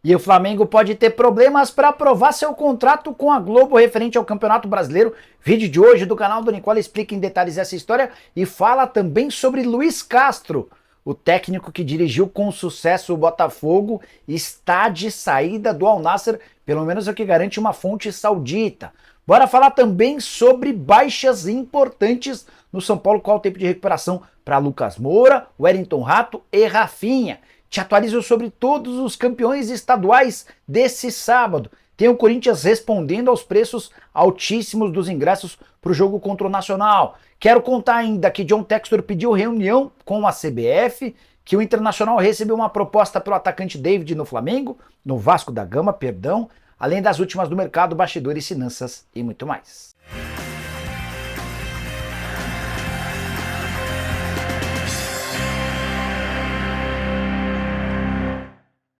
E o Flamengo pode ter problemas para aprovar seu contrato com a Globo referente ao Campeonato Brasileiro. Vídeo de hoje do canal do Nicola explica em detalhes essa história e fala também sobre Luiz Castro. O técnico que dirigiu com sucesso o Botafogo está de saída do Al Nassr, pelo menos é o que garante uma fonte saudita. Bora falar também sobre baixas importantes no São Paulo, qual o tempo de recuperação para Lucas Moura, Wellington Rato e Rafinha. Te atualizo sobre todos os campeões estaduais desse sábado. Tem o Corinthians respondendo aos preços altíssimos dos ingressos para o jogo contra o Nacional. Quero contar ainda que John Textor pediu reunião com a CBF, que o Internacional recebeu uma proposta pelo atacante David no Flamengo, no Vasco da Gama, perdão, além das últimas do mercado, bastidores, finanças e muito mais.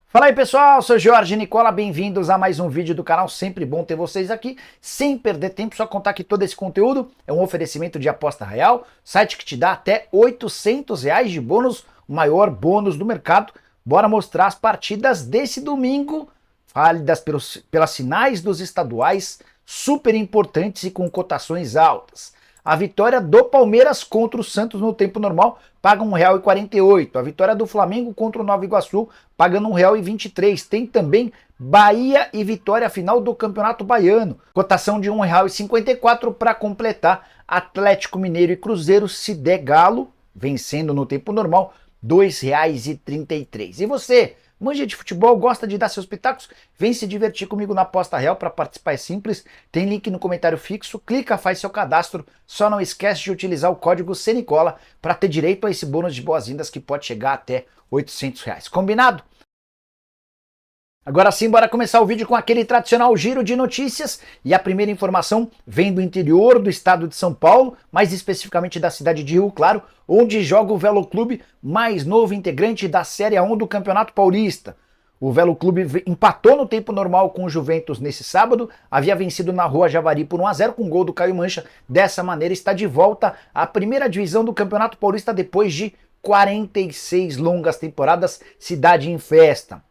Fala aí pessoal, sou Jorge Nicola, bem-vindos a mais um vídeo do canal, sempre bom ter vocês aqui, sem perder tempo, só contar que todo esse conteúdo é um oferecimento de Aposta Real, site que te dá até R$800 de bônus, o maior bônus do mercado. Bora mostrar as partidas desse domingo, válidas pelas finais dos estaduais, super importantes e com cotações altas. A vitória do Palmeiras contra o Santos no tempo normal paga R$1,48. A vitória do Flamengo contra o Nova Iguaçu pagando R$1,23. Tem também Bahia e Vitória final do Campeonato Baiano. Cotação de R$1,54 para completar. Atlético Mineiro e Cruzeiro, se der Galo, vencendo no tempo normal, R$2,33. E você? Manja de futebol, gosta de dar seus pitacos? Vem se divertir comigo na Aposta Real. Para participar é simples, tem link no comentário fixo, clica, faz seu cadastro, só não esquece de utilizar o código CNICOLA para ter direito a esse bônus de boas-vindas que pode chegar até R$800. Combinado? Agora sim, bora começar o vídeo com aquele tradicional giro de notícias, e a primeira informação vem do interior do estado de São Paulo, mais especificamente da cidade de Rio Claro, onde joga o Velo Clube, mais novo integrante da Série A1 do Campeonato Paulista. O Velo Clube empatou no tempo normal com o Juventus nesse sábado, havia vencido na Rua Javari por 1-0 com gol do Caio Mancha. Dessa maneira está de volta à primeira divisão do Campeonato Paulista depois de 46 longas temporadas, cidade em festa.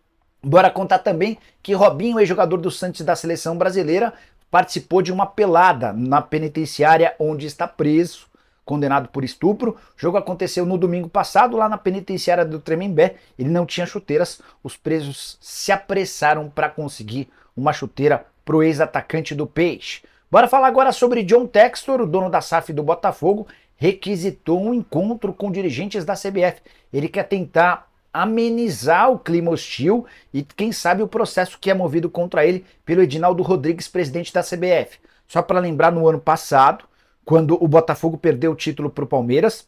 Bora contar também que Robinho, ex-jogador do Santos da seleção brasileira, participou de uma pelada na penitenciária onde está preso, condenado por estupro. O jogo aconteceu no domingo passado, lá na penitenciária do Tremembé. Ele não tinha chuteiras, os presos se apressaram para conseguir uma chuteira pro ex-atacante do Peixe. Bora falar agora sobre John Textor, o dono da SAF do Botafogo, requisitou um encontro com dirigentes da CBF. Ele quer tentar amenizar o clima hostil e, quem sabe, o processo que é movido contra ele pelo Edinaldo Rodrigues, presidente da CBF. Só para lembrar, no ano passado, quando o Botafogo perdeu o título para o Palmeiras,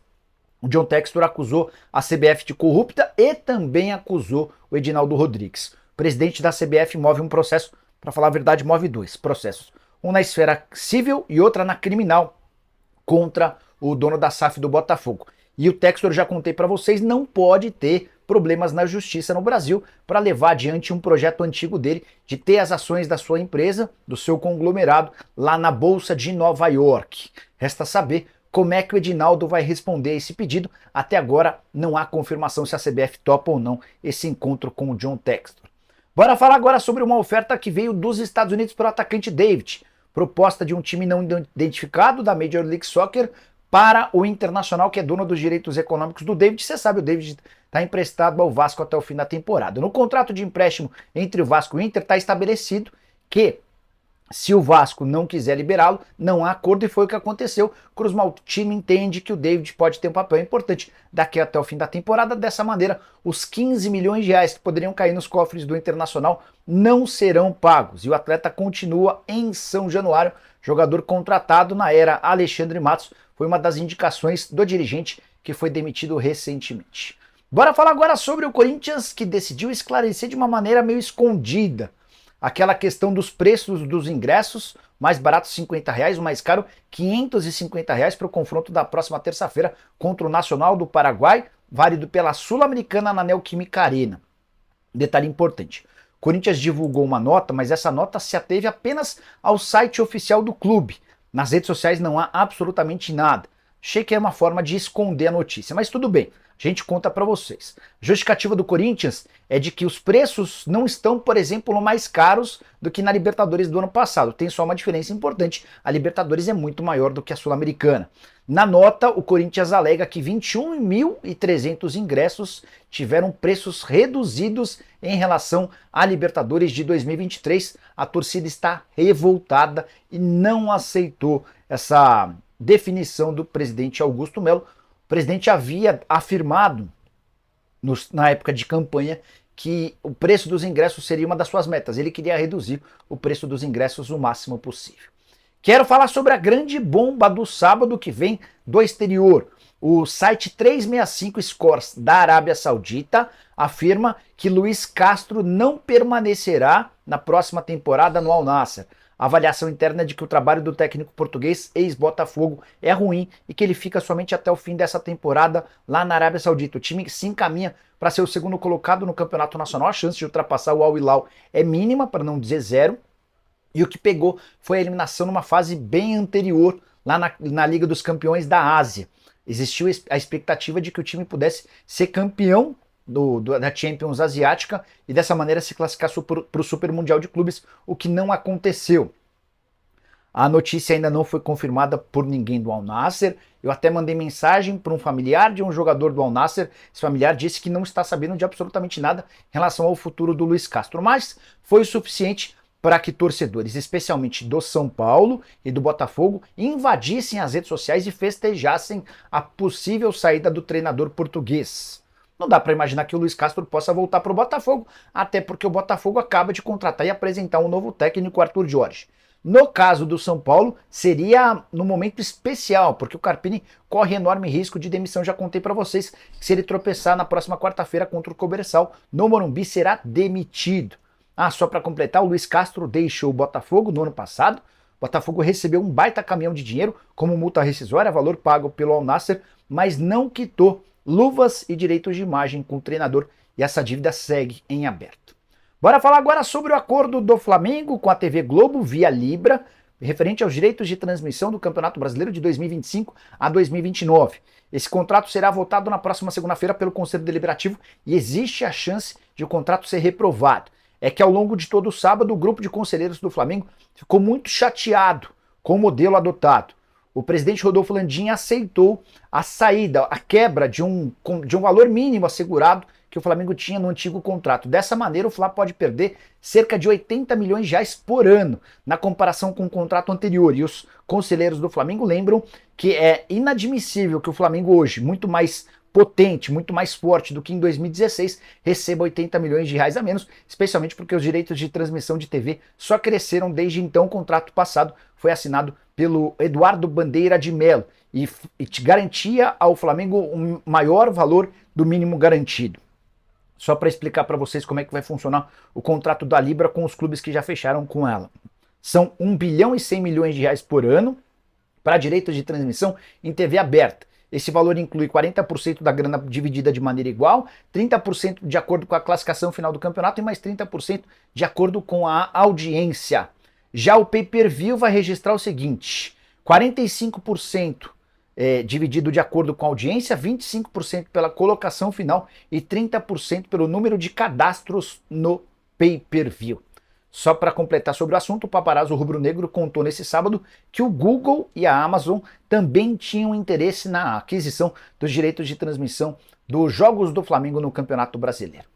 o John Textor acusou a CBF de corrupta e também acusou o Edinaldo Rodrigues. O presidente da CBF move um processo, para falar a verdade, move dois processos. Um na esfera civil e outra na criminal, contra o dono da SAF do Botafogo. E o Textor, já contei para vocês, não pode ter problemas na justiça no Brasil para levar adiante um projeto antigo dele de ter as ações da sua empresa, do seu conglomerado, lá na Bolsa de Nova York. Resta saber como é que o Edinaldo vai responder a esse pedido. Até agora não há confirmação se a CBF topa ou não esse encontro com o John Textor. Bora falar agora sobre uma oferta que veio dos Estados Unidos para o atacante David. Proposta de um time não identificado da Major League Soccer para o Internacional, que é dono dos direitos econômicos do David. Você sabe, o David está emprestado ao Vasco até o fim da temporada. No contrato de empréstimo entre o Vasco e o Inter está estabelecido que, se o Vasco não quiser liberá-lo, não há acordo, e foi o que aconteceu. Cruz Maltino entende que o David pode ter um papel importante daqui até o fim da temporada. Dessa maneira, os 15 milhões de reais que poderiam cair nos cofres do Internacional não serão pagos, e o atleta continua em São Januário, jogador contratado na era Alexandre Matos. Foi uma das indicações do dirigente que foi demitido recentemente. Bora falar agora sobre o Corinthians, que decidiu esclarecer de uma maneira meio escondida aquela questão dos preços dos ingressos, mais barato R$50, o mais caro R$550 para o confronto da próxima terça-feira contra o Nacional do Paraguai, válido pela Sul-Americana na Neoquímica Arena. Detalhe importante: o Corinthians divulgou uma nota, mas essa nota se ateve apenas ao site oficial do clube. Nas redes sociais não há absolutamente nada. Achei que é uma forma de esconder a notícia, mas tudo bem, a gente conta para vocês. A justificativa do Corinthians é de que os preços não estão, por exemplo, mais caros do que na Libertadores do ano passado. Tem só uma diferença importante, a Libertadores é muito maior do que a Sul-Americana. Na nota, o Corinthians alega que 21.300 ingressos tiveram preços reduzidos em relação à Libertadores de 2023. A torcida está revoltada e não aceitou essa definição do presidente Augusto Melo. O presidente havia afirmado na época de campanha que o preço dos ingressos seria uma das suas metas. Ele queria reduzir o preço dos ingressos o máximo possível. Quero falar sobre a grande bomba do sábado que vem do exterior. O site 365 Scores da Arábia Saudita afirma que Luiz Castro não permanecerá na próxima temporada no Al Nassr. A avaliação interna é de que o trabalho do técnico português ex-Botafogo é ruim e que ele fica somente até o fim dessa temporada lá na Arábia Saudita. O time se encaminha para ser o segundo colocado no Campeonato Nacional. A chance de ultrapassar o Al Hilal é mínima, para não dizer zero. E o que pegou foi a eliminação numa fase bem anterior, lá na Liga dos Campeões da Ásia. Existiu a expectativa de que o time pudesse ser campeão da Champions Asiática e dessa maneira se classificar para o Super Mundial de Clubes, o que não aconteceu. A notícia ainda não foi confirmada por ninguém do Al Nassr. Eu até mandei mensagem para um familiar de um jogador do Al Nassr. Esse familiar disse que não está sabendo de absolutamente nada em relação ao futuro do Luiz Castro, mas foi o suficiente para que torcedores, especialmente do São Paulo e do Botafogo, invadissem as redes sociais e festejassem a possível saída do treinador português. Não dá para imaginar que o Luiz Castro possa voltar para o Botafogo, até porque o Botafogo acaba de contratar e apresentar um novo técnico, Arthur Jorge. No caso do São Paulo, seria num momento especial, porque o Carpini corre enorme risco de demissão. Já contei para vocês que se ele tropeçar na próxima quarta-feira contra o Cobressal, no Morumbi, será demitido. Só para completar, o Luiz Castro deixou o Botafogo no ano passado. O Botafogo recebeu um baita caminhão de dinheiro como multa rescisória, valor pago pelo Al Nassr, mas não quitou luvas e direitos de imagem com o treinador e essa dívida segue em aberto. Bora falar agora sobre o acordo do Flamengo com a TV Globo via Libra, referente aos direitos de transmissão do Campeonato Brasileiro de 2025 a 2029. Esse contrato será votado na próxima segunda-feira pelo Conselho Deliberativo e existe a chance de o contrato ser reprovado. É que ao longo de todo o sábado o grupo de conselheiros do Flamengo ficou muito chateado com o modelo adotado. O presidente Rodolfo Landim aceitou a saída, a quebra de um valor mínimo assegurado que o Flamengo tinha no antigo contrato. Dessa maneira, o Fla pode perder cerca de 80 milhões de reais por ano, na comparação com o contrato anterior. E os conselheiros do Flamengo lembram que é inadmissível que o Flamengo hoje, muito mais potente, muito mais forte do que em 2016, receba 80 milhões de reais a menos, especialmente porque os direitos de transmissão de TV só cresceram desde então. O contrato passado foi assinado pelo Eduardo Bandeira de Mello e garantia ao Flamengo um maior valor do mínimo garantido. Só para explicar para vocês como é que vai funcionar o contrato da Libra com os clubes que já fecharam com ela. São 1 bilhão e 100 milhões de reais por ano para direitos de transmissão em TV aberta. Esse valor inclui 40% da grana dividida de maneira igual, 30% de acordo com a classificação final do campeonato e mais 30% de acordo com a audiência. Já o pay-per-view vai registrar o seguinte: 45% dividido de acordo com a audiência, 25% pela colocação final e 30% pelo número de cadastros no pay-per-view. Só para completar sobre o assunto, o paparazzo rubro-negro contou nesse sábado que o Google e a Amazon também tinham interesse na aquisição dos direitos de transmissão dos jogos do Flamengo no Campeonato Brasileiro.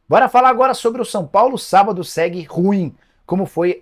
Bora falar agora sobre o São Paulo. Sábado segue ruim, como foi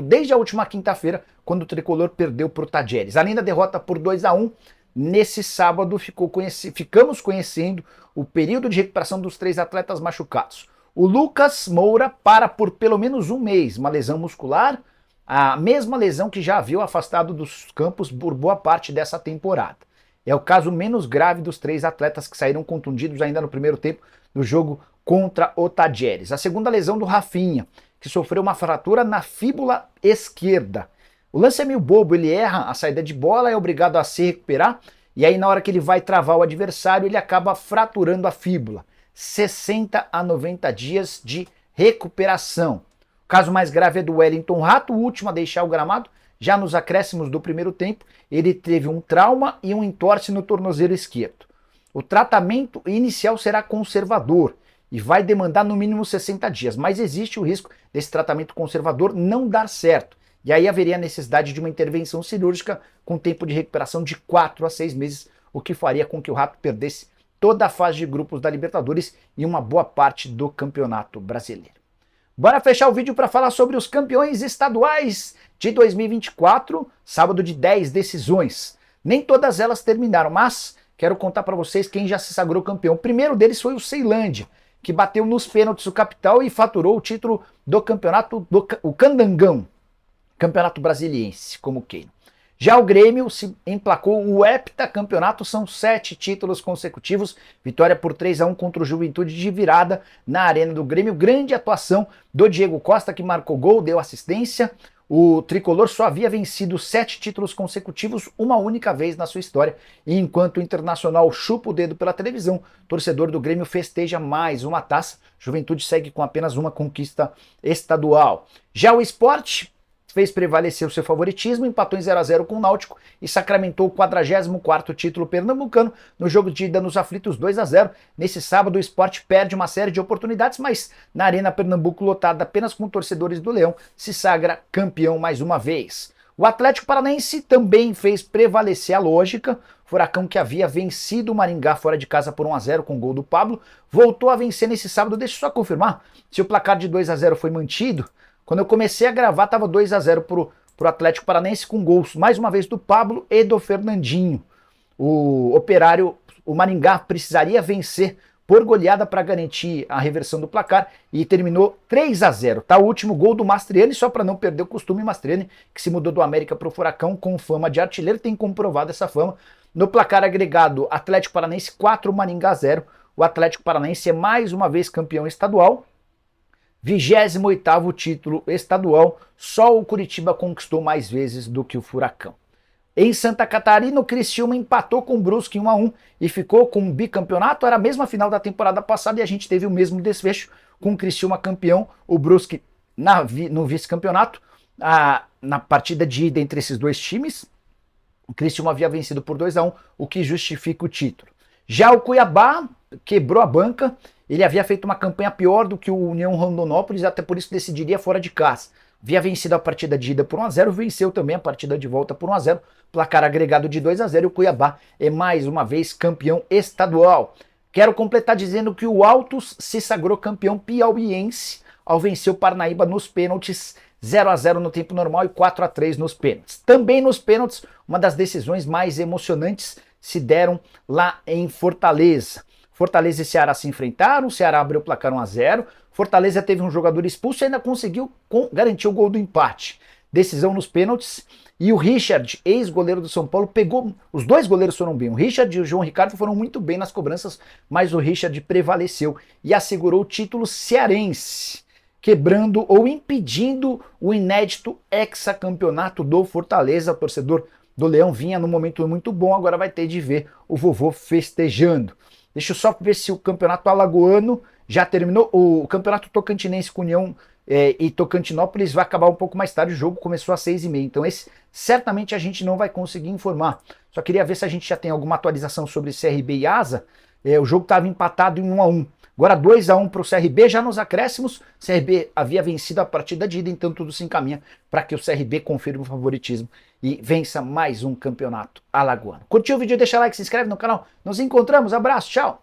desde a última quinta-feira, quando o tricolor perdeu para o Tajeres. Além da derrota por 2-1, nesse sábado ficamos conhecendo o período de recuperação dos 3 atletas machucados. O Lucas Moura para por pelo menos um mês, uma lesão muscular, a mesma lesão que já viu afastado dos campos por boa parte dessa temporada. É o caso menos grave dos 3 atletas que saíram contundidos ainda no primeiro tempo do jogo contra o Tajeres. A segunda lesão do Rafinha, que sofreu uma fratura na fíbula esquerda. O lance é meio bobo, ele erra a saída de bola, é obrigado a se recuperar, e aí na hora que ele vai travar o adversário, ele acaba fraturando a fíbula. 60 a 90 dias de recuperação. O caso mais grave é do Wellington Rato, o último a deixar o gramado, Já nos acréscimos do primeiro tempo, ele teve um trauma e um entorse no tornozelo esquerdo. O tratamento inicial será conservador e vai demandar no mínimo 60 dias, mas existe o risco desse tratamento conservador não dar certo. E aí haveria a necessidade de uma intervenção cirúrgica com tempo de recuperação de 4 a 6 meses, o que faria com que o Rato perdesse toda a fase de grupos da Libertadores e uma boa parte do Campeonato Brasileiro. Bora fechar o vídeo para falar sobre os campeões estaduais de 2024, sábado de 10 decisões. Nem todas elas terminaram, mas quero contar para vocês quem já se sagrou campeão. O primeiro deles foi o Ceilândia, que bateu nos pênaltis o Capital e faturou o título do campeonato, o Candangão, Campeonato Brasiliense, como quem. Já o Grêmio se emplacou o heptacampeonato, são 7 títulos consecutivos, vitória por 3-1 contra o Juventude de virada na Arena do Grêmio, grande atuação do Diego Costa, que marcou gol, deu assistência. O tricolor só havia vencido 7 títulos consecutivos uma única vez na sua história, e enquanto o Internacional chupa o dedo pela televisão, o torcedor do Grêmio festeja mais uma taça. Juventude segue com apenas uma conquista estadual. Já o Sport fez prevalecer o seu favoritismo, empatou em 0-0 com o Náutico e sacramentou o 44º título pernambucano no jogo de ida nos aflitos 2-0. Nesse sábado o Sport perde uma série de oportunidades, mas na Arena Pernambuco lotada apenas com torcedores do Leão, se sagra campeão mais uma vez. O Atlético Paranaense também fez prevalecer a lógica. Furacão, que havia vencido o Maringá fora de casa por 1-0 com gol do Pablo, voltou a vencer nesse sábado. Deixa eu só confirmar se o placar de 2-0 foi mantido. Quando eu comecei a gravar, estava 2-0 pro Atlético Paranaense, com gols, mais uma vez, do Pablo e do Fernandinho. O Operário, o Maringá, precisaria vencer por goleada para garantir a reversão do placar e terminou 3-0. Tá o último gol do Mastriani, só para não perder o costume. Mastriani, que se mudou do América para o Furacão com fama de artilheiro, tem comprovado essa fama. No placar agregado, Atlético Paranaense 4, Maringá 0. O Atlético Paranaense é mais uma vez campeão estadual. 28º título estadual, só o Curitiba conquistou mais vezes do que o Furacão. Em Santa Catarina, o Criciúma empatou com o Brusque em 1-1 e ficou com o bicampeonato. Era a mesma final da temporada passada e a gente teve o mesmo desfecho, com o Criciúma campeão, o Brusque no vice-campeonato. Na partida de ida entre esses dois times, o Criciúma havia vencido por 2-1, o que justifica o título. Já o Cuiabá quebrou a banca. Ele havia feito uma campanha pior do que o União Rondonópolis, até por isso decidiria fora de casa. Havia vencido a partida de ida por 1-0, venceu também a partida de volta por 1-0, placar agregado de 2-0, e o Cuiabá é mais uma vez campeão estadual. Quero completar dizendo que o Altos se sagrou campeão piauiense ao vencer o Parnaíba nos pênaltis, 0-0 no tempo normal e 4-3 nos pênaltis. Também nos pênaltis, uma das decisões mais emocionantes se deram lá em Fortaleza. Fortaleza e Ceará se enfrentaram, o Ceará abriu o placar 1-0, Fortaleza teve um jogador expulso e ainda conseguiu garantir o gol do empate. Decisão nos pênaltis, e o Richard, ex-goleiro do São Paulo, pegou, os dois goleiros foram bem, o Richard e o João Ricardo foram muito bem nas cobranças, mas o Richard prevaleceu e assegurou o título cearense, quebrando ou impedindo o inédito hexacampeonato do Fortaleza. O torcedor do Leão vinha num momento muito bom, agora vai ter de ver o vovô festejando. Deixa eu só ver se o campeonato alagoano já terminou. O campeonato tocantinense com União e Tocantinópolis vai acabar um pouco mais tarde. O jogo começou às 6h30. Então esse certamente a gente não vai conseguir informar. Só queria ver se a gente já tem alguma atualização sobre CRB e Asa. O jogo estava empatado em 1-1. Agora 2-1 para o CRB, já nos acréscimos. O CRB havia vencido a partida de ida, então tudo se encaminha para que o CRB confirme o favoritismo e vença mais um campeonato alagoano. Curtiu o vídeo? Deixa like, se inscreve no canal. Nos encontramos, abraço, tchau!